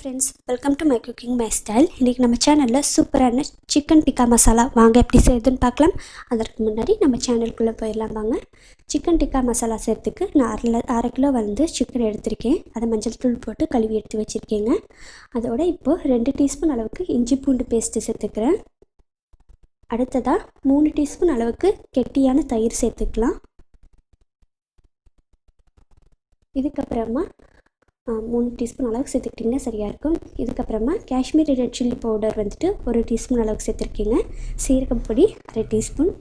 Friends, welcome to my cooking my style. இன்றைக்கி நம்ம சேனலில் சூப்பரான சிக்கன் டிக்கா மசாலா வாங்க எப்படி செய்யுதுன்னு பார்க்கலாம். அதற்கு முன்னாடி நம்ம சேனலுக்குள்ளே போயிடலாம் வாங்க. சிக்கன் டிக்கா மசாலா செய்கிறதுக்கு நான் அரை கிலோ சிக்கன் எடுத்திருக்கேன். அதை மஞ்சள் தூள் போட்டு கழுவி எடுத்து வச்சுருக்கேங்க. அதோட இப்போது 2 டீஸ்பூன் அளவுக்கு இஞ்சி பூண்டு பேஸ்ட்டு சேர்த்துக்கிறேன். அடுத்ததாக 3 டீஸ்பூன் அளவுக்கு கெட்டியான தயிர் சேர்த்துக்கலாம். இதுக்கப்புறமா 3 டீஸ்பூன் அளவுக்கு சேர்த்துக்கிட்டிங்கன்னா சரியாக இருக்கும். இதுக்கப்புறமா Kashmiri red chilli powder 1 teaspoon அளவுக்கு சேர்த்துருக்கீங்க. சீரகம் பொடி 1/2 டீஸ்பூன்,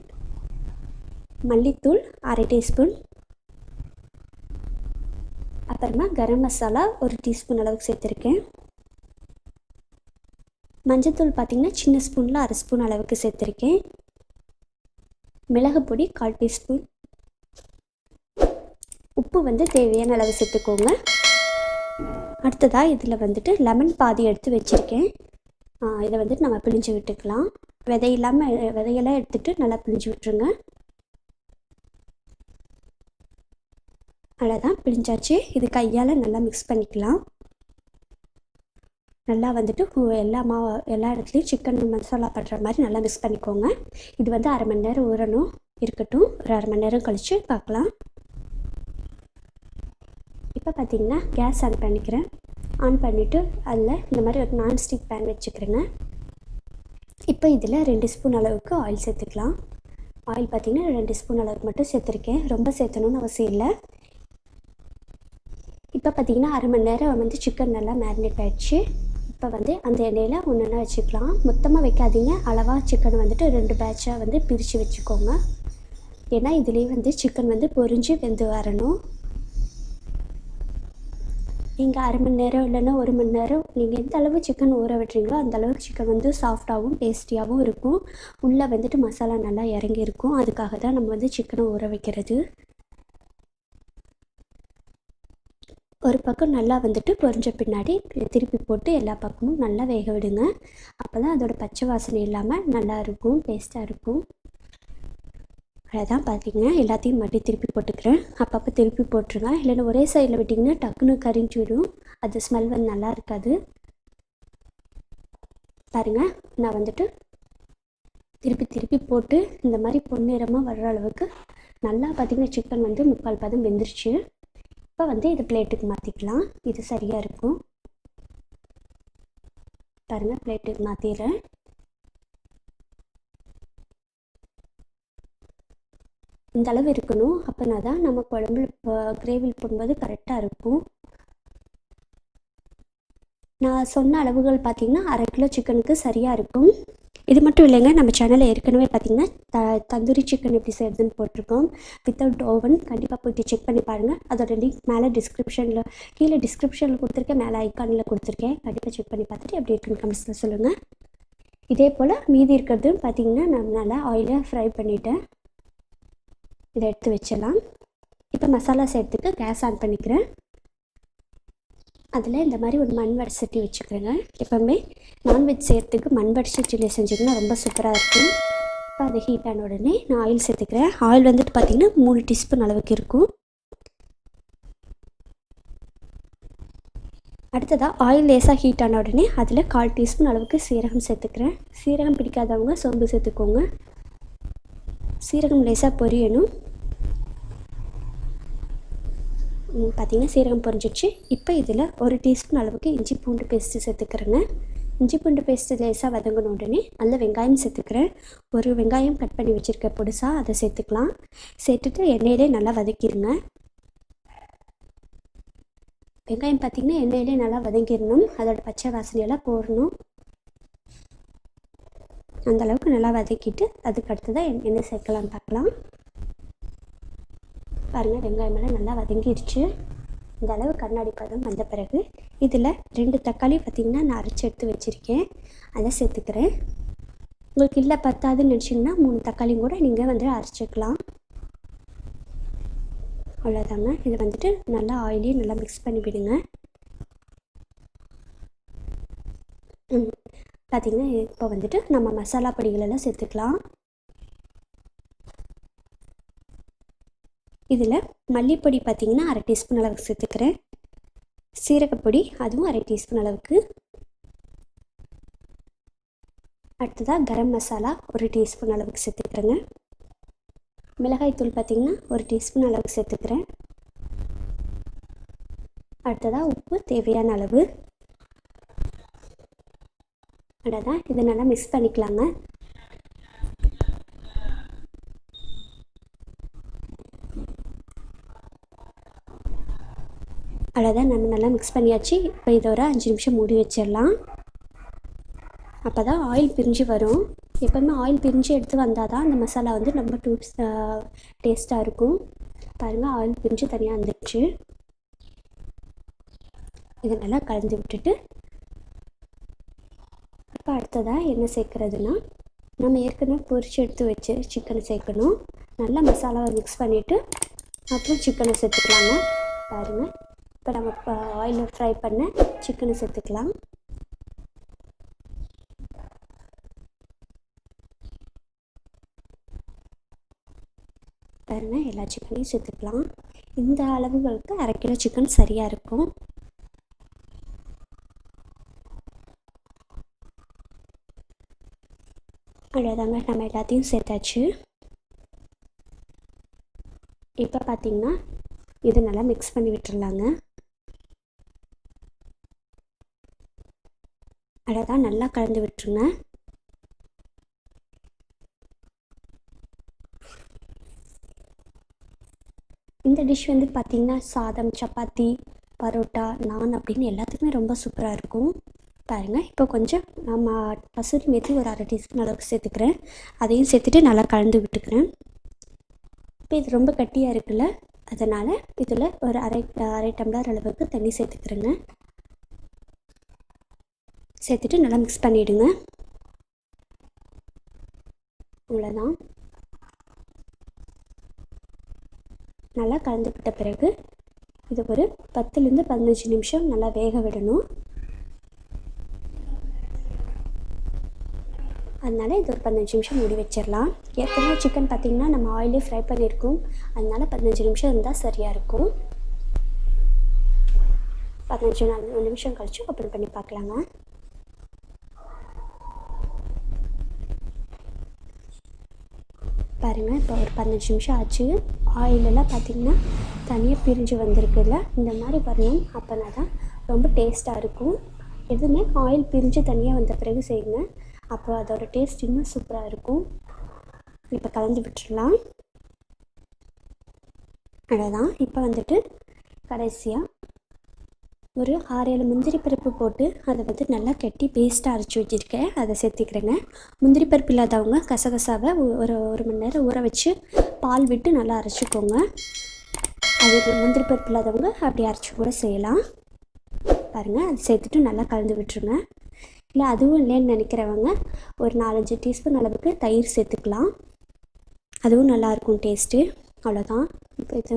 மல்லித்தூள் 1/2 டீஸ்பூன், அப்புறமா கரம் மசாலா 1 டீஸ்பூன் அளவுக்கு சேர்த்துருக்கேன். மஞ்சத்தூள் பார்த்திங்கன்னா சின்ன ஸ்பூனில் 1/2 ஸ்பூன் அளவுக்கு சேர்த்துருக்கேன். மிளகு பொடி 1/4 டீஸ்பூன், உப்பு தேவையான அளவு சேர்த்துக்கோங்க. அடுத்ததாக இதில் லெமன் பாதி எடுத்து வச்சுருக்கேன். இதை நம்ம பிழிஞ்சு விட்டுக்கலாம். விதையெல்லாம் எடுத்துகிட்டு நல்லா பிழிஞ்சு விட்டுருங்க. அவ்வளோதான், பிழிஞ்சாச்சு. இது கையால் நல்லா மிக்ஸ் பண்ணிக்கலாம். நல்லா எல்லா இடத்துலையும் சிக்கன் மசாலா பண்ணுற மாதிரி நல்லா மிக்ஸ் பண்ணிக்கோங்க. இது அரை மணி நேரம் ஊறணும். இருக்கட்டும், ஒரு அரை மணி நேரம் கழித்து பார்க்கலாம். இப்போ பார்த்திங்கன்னா கேஸ் ஆன் பண்ணிக்கிறேன். ஆன் பண்ணிவிட்டு அதில் இந்த மாதிரி ஒரு நான்ஸ்டிக் பேன் வச்சுக்கிறேங்க. இப்போ இதில் 2 ஸ்பூன் அளவுக்கு ஆயில் சேர்த்துக்கலாம். ஆயில் பார்த்திங்கன்னா 2 ஸ்பூன் அளவுக்கு மட்டும் சேர்த்துருக்கேன். ரொம்ப சேர்த்தணும்னு அவசியம் இல்லை. இப்போ பார்த்திங்கன்னா அரை மணி நேரம் சிக்கன் நல்லா மேரினேட் ஆகிடுச்சு. இப்போ அந்த எண்ணெயில் ஒன்று வச்சுக்கலாம். மொத்தமாக வைக்காதீங்க. அளவாக சிக்கன் 2 பேட்சாக பிரித்து வச்சுக்கோங்க. ஏன்னா இதுலேயே சிக்கன் பொரிஞ்சு வெந்து வரணும். நீங்கள் அரை மணி நேரம் இல்லைன்னா 1 மணி நேரம் நீங்கள் எந்த அளவு சிக்கன் ஊற விட்டுறீங்களோ அந்த அளவுக்கு சிக்கன் சாஃப்டாகவும் டேஸ்டியாகவும் இருக்கும். உள்ளே மசாலா நல்லா இறங்கியிருக்கும். அதுக்காக தான் நம்ம சிக்கனை ஊற வைக்கிறது. ஒரு பக்கம் நல்லா பொரிஞ்ச பின்னாடி திருப்பி போட்டு எல்லா பக்கமும் நல்லா வேக விடுங்க. அப்போ தான் அதோட பச்சை வாசனை இல்லாமல் நல்லா இருக்கும், டேஸ்ட்டாக இருக்கும். அதான் பார்த்திங்கன்னா எல்லாத்தையும் மறுபடியும் திருப்பி போட்டுக்கிறேன். அப்பப்போ திருப்பி போட்டுருங்க. இல்லைன்னா ஒரே சைடில் விட்டிங்கன்னா டக்குன்னு கரிஞ்சு விடும். அது ஸ்மெல் நல்லா இருக்காது. பாருங்கள், நான் திருப்பி போட்டு இந்த மாதிரி பொன்னிறமாக வர்ற அளவுக்கு நல்லா பார்த்திங்கன்னா சிக்கன் 3/4 பதம் வெந்துருச்சு. இப்போ இதை பிளேட்டுக்கு மாற்றிக்கலாம். இது சரியாக இருக்கும். பாருங்கள், பிளேட்டுக்கு மாற்றிடுறேன். இந்த அளவு இருக்கணும். அப்போனா தான் நம்ம குழம்புல கிரேவியில் போடும்போது கரெக்டாக இருக்கும். நான் சொன்ன அளவுகள் பார்த்திங்கன்னா அரை கிலோ சிக்கனுக்கு சரியாக இருக்கும். இது மட்டும் இல்லைங்க, நம்ம சேனலில் ஏற்கனவே பார்த்திங்கன்னா தந்தூரி சிக்கன் எப்படி செய்யறதுன்னு போட்டிருக்கோம். Without oven. கண்டிப்பாக போய்ட்டு செக் பண்ணி பாருங்கள். அதோட லிங்க் மேலே கீழே டிஸ்கிரிப்ஷனில் கொடுத்துருக்கேன், மேலே ஐக்கானில் கொடுத்துருக்கேன். கண்டிப்பாக செக் பண்ணி பார்த்துட்டு எப்படி இருக்குன்னு கமெண்ட்ஸில் சொல்லுங்கள். இதே போல் மீதி இருக்கிறது பார்த்திங்கன்னா நான் நல்லா ஆயிலில் ஃப்ரை பண்ணிவிட்டேன். இதை எடுத்து வச்சிடலாம். இப்போ மசாலா சேர்த்துக்கு கேஸ் ஆன் பண்ணிக்கிறேன். அதில் இந்த மாதிரி ஒரு மண்வடை சட்டி வச்சுக்கிறேங்க. எப்போவுமே நான்வெஜ் செய்கிறதுக்கு மண்வடை சட்டியில் செஞ்சிங்கன்னா ரொம்ப சூப்பராக இருக்கும். இப்போ அது ஹீட் ஆன உடனே நான் ஆயில் சேர்த்துக்கிறேன். ஆயில் பார்த்திங்கன்னா 3 டீஸ்பூன் அளவுக்கு இருக்கும். அடுத்ததாக ஆயில் லேசாக ஹீட் ஆன உடனே அதில் 1/4 டீஸ்பூன் அளவுக்கு சீரகம் சேர்த்துக்கிறேன். சீரகம் பிடிக்காதவங்க சோம்பு சேர்த்துக்கோங்க. சீரகம் லேசாக பொரியணும். பார்த்திங்கன்னா சீரகம் பொரிஞ்சிடுச்சு. இப்போ இதில் 1 டீஸ்பூன் அளவுக்கு இஞ்சி பூண்டு பேஸ்ட்டு சேர்த்துக்கிறேங்க. இஞ்சி பூண்டு பேஸ்ட்டு லேசாக வதங்கின உடனே அதில் வெங்காயம் சேர்த்துக்கிறேன். ஒரு வெங்காயம் கட் பண்ணி வச்சுருக்க பொடிசாக அதை சேர்த்துக்கலாம். சேர்த்துட்டு எண்ணெயிலே நல்லா வதக்கிடுங்க. வெங்காயம் பார்த்திங்கன்னா எண்ணெயிலே நல்லா வதங்கிடணும். அதோட பச்சை வாசனையெல்லாம் போடணும். அந்தளவுக்கு நல்லா வதக்கிட்டு அதுக்கு அடுத்ததாக எண்ணெய் சேர்க்கலான்னு பார்க்கலாம். பாருங்கள், வெங்காயமெல்லாம் நல்லா வதங்கிடுச்சு. இந்த அளவு கண்ணாடி பதம் வந்த பிறகு இதில் 2 தக்காளி பார்த்திங்கன்னா நான் அரைச்சி எடுத்து வச்சுருக்கேன். அதை சேர்த்துக்கிறேன். உங்களுக்கு இல்லை பத்தாதுன்னு நினச்சிங்கன்னா 3 தக்காளியும் கூட நீங்கள் அரைச்சிக்கலாம். அவ்வளோதாங்க. இதை நல்லா ஆயிலையும் நல்லா மிக்ஸ் பண்ணி விடுங்க. பார்த்திங்கன்னா இப்போ நம்ம மசாலா பொடிகளெல்லாம் சேர்த்துக்கலாம். இதில் மல்லிப்பொடி பார்த்திங்கன்னா 1/2 டீஸ்பூன் அளவுக்கு சேர்த்துக்கிறேன். சீரகப்பொடி அதுவும் 1/2 டீஸ்பூன் அளவுக்கு. அடுத்ததாக கரம் மசாலா 1 டீஸ்பூன் அளவுக்கு சேர்த்துக்கிறேங்க. மிளகாய் தூள் பார்த்திங்கன்னா 1 டீஸ்பூன் அளவுக்கு சேர்த்துக்கிறேன். அடுத்ததாக உப்பு தேவையான அளவு. அவ்வளோதான், இதை நல்லா மிக்ஸ் பண்ணிக்கலாங்க. அவ்வளோதான், நம்ம நல்லா மிக்ஸ் பண்ணியாச்சு. இப்போ இதை ஒரு 5 நிமிஷம் மூடி வச்சிடலாம். அப்போ தான் ஆயில் பிரிஞ்சு வரும். எப்போவுமே ஆயில் பிரிஞ்சு எடுத்து வந்தால் தான் அந்த மசாலா வந்து ரொம்ப டேஸ்ட்டாக இருக்கும். பாருங்கள், ஆயில் பிரிஞ்சு தனியாக வந்துடுச்சு. இதை நல்லா கலந்து விட்டுட்டு இப்போ அடுத்ததாக என்ன சேர்க்குறதுனா, நம்ம ஏற்கனவே பொரிச்சு எடுத்து வச்சு சிக்கனை சேர்க்கணும். நல்லா மசாலாவை மிக்ஸ் பண்ணிவிட்டு அப்புறம் சிக்கனை சேர்த்துக்கலாங்க. பாருங்கள், இப்போ நம்ம ஆயிலில் ஃப்ரை பண்ண சிக்கனை சேர்த்துக்கலாம். பாருங்கள், எல்லா சிக்கனையும் சேர்த்துக்கலாம். இந்த அளவுகளுக்கு 1/2 கிலோ சிக்கன் சரியாக இருக்கும். அவ்வளோதாங்க, நம்ம எல்லாத்தையும் சேர்த்தாச்சு. இப்போ பார்த்திங்கன்னா இதை நல்லா மிக்ஸ் பண்ணி விட்டுறலாங்க. அவ்வளோதான், நல்லா கலந்து விட்டுருங்க. இந்த டிஷ் வந்து பார்த்திங்கன்னா சாதம், சப்பாத்தி, பரோட்டா, நான் அப்படின்னு எல்லாத்துக்குமே ரொம்ப சூப்பராக இருக்கும். பாருங்கள், இப்போ கொஞ்சம் நம்ம கசூரி மேத்தி ஒரு 1/2 டீஸ்பூன் அளவுக்கு சேர்த்துக்கிறேன். அதையும் சேர்த்துட்டு நல்லா கலந்து விட்டுக்கிறேன். இப்போ இது ரொம்ப கட்டியாக இருக்குல்ல, அதனால் இதில் ஒரு அரை டம்ளர் அளவுக்கு தண்ணி சேர்த்துக்கிறேங்க. சேர்த்துட்டு நல்லா மிக்ஸ் பண்ணிவிடுங்க. அவ்வளோதான், நல்லா கலந்து விட்ட பிறகு இது ஒரு 10லேருந்து 15 நிமிஷம் நல்லா வேக விடணும். அதனால் இது ஒரு 15 நிமிஷம் மூடி வச்சிடலாம். ஏற்கனவே சிக்கன் பார்த்திங்கன்னா நம்ம ஆயிலே ஃப்ரை பண்ணியிருக்கோம். அதனால் 15 நிமிஷம் இருந்தால் சரியாக இருக்கும். 15 நிமிஷம் கழிச்சு ஓப்பன் பண்ணி பார்க்கலாங்க. பாருங்கள், இப்போ ஒரு 15 நிமிஷம் ஆச்சு. ஆயிலெல்லாம் பார்த்திங்கன்னா தனியாக பிரிஞ்சு வந்திருக்குல்ல, இந்த மாதிரி வரணும். அப்போனா தான் ரொம்ப டேஸ்ட்டாக இருக்கும். எதுவுமே ஆயில் பிரிஞ்சு தனியாக வந்த பிறகு செய்யுங்க, அப்போ அதோட டேஸ்ட் இன்னும் சூப்பராக இருக்கும். இப்போ கலந்து விட்டுடலாம். அவ்வளோதான், இப்போ வந்துட்டு கடைசியாக ஒரு 6-7 முந்திரி பருப்பு போட்டு அதை வந்து நல்லா கட்டி பேஸ்ட்டாக அரைச்சி வச்சுருக்கேன், அதை சேர்த்திக்கிறேங்க. முந்திரி பருப்பு இல்லாதவங்க கசகசாவை ஒரு மணி நேரம் ஊற வச்சு பால் விட்டு நல்லா அரைச்சிக்கோங்க. அது முந்திரி பருப்பு இல்லாதவங்க அப்படி அரைச்சி கூட செய்யலாம். பாருங்கள், அது சேர்த்துட்டு நல்லா கலந்து விட்டுருங்க. இல்லை அதுவும் இல்லைன்னு நினைக்கிறவங்க ஒரு 4-5 டீஸ்பூன் அளவுக்கு தயிர் சேர்த்துக்கலாம், அதுவும் நல்லாயிருக்கும் டேஸ்ட்டு. அவ்வளோதான், இப்போ இது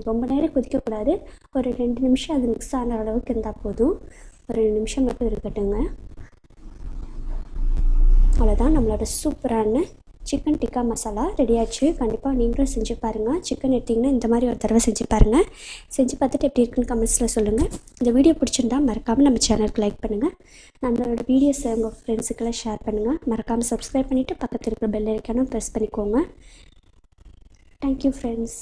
ரொம்ப நேரம் கொதிக்கக்கூடாது. ஒரு 2 நிமிஷம் அது மிக்ஸ் ஆன அளவுக்கு இருந்தால் போதும். ஒரு 2 நிமிஷம் மட்டும் இருக்கட்டுங்க. அவ்வளோதான், நம்மளோட சூப்பரான சிக்கன் டிக்கா மசாலா ரெடி ஆச்சு. கண்டிப்பாக நீங்களும் செஞ்சு பாருங்கள். சிக்கன் எடுத்திங்கன்னா இந்த மாதிரி ஒரு தடவை செஞ்சு பாருங்கள். செஞ்சு பார்த்துட்டு எப்படி இருக்குன்னு கமெண்ட்ஸில் சொல்லுங்கள். இந்த வீடியோ பிடிச்சிருந்தா மறக்காமல் நம்ம சேனலுக்கு லைக் பண்ணுங்கள். நம்மளோட வீடியோஸை உங்கள் ஃப்ரெண்ட்ஸுக்கெல்லாம் ஷேர் பண்ணுங்கள். மறக்காமல் சப்ஸ்கிரைப் பண்ணிவிட்டு பக்கத்தில் இருக்கிற பெல் ஐக்கானும் ப்ரெஸ் பண்ணிக்கோங்க. Thank you friends.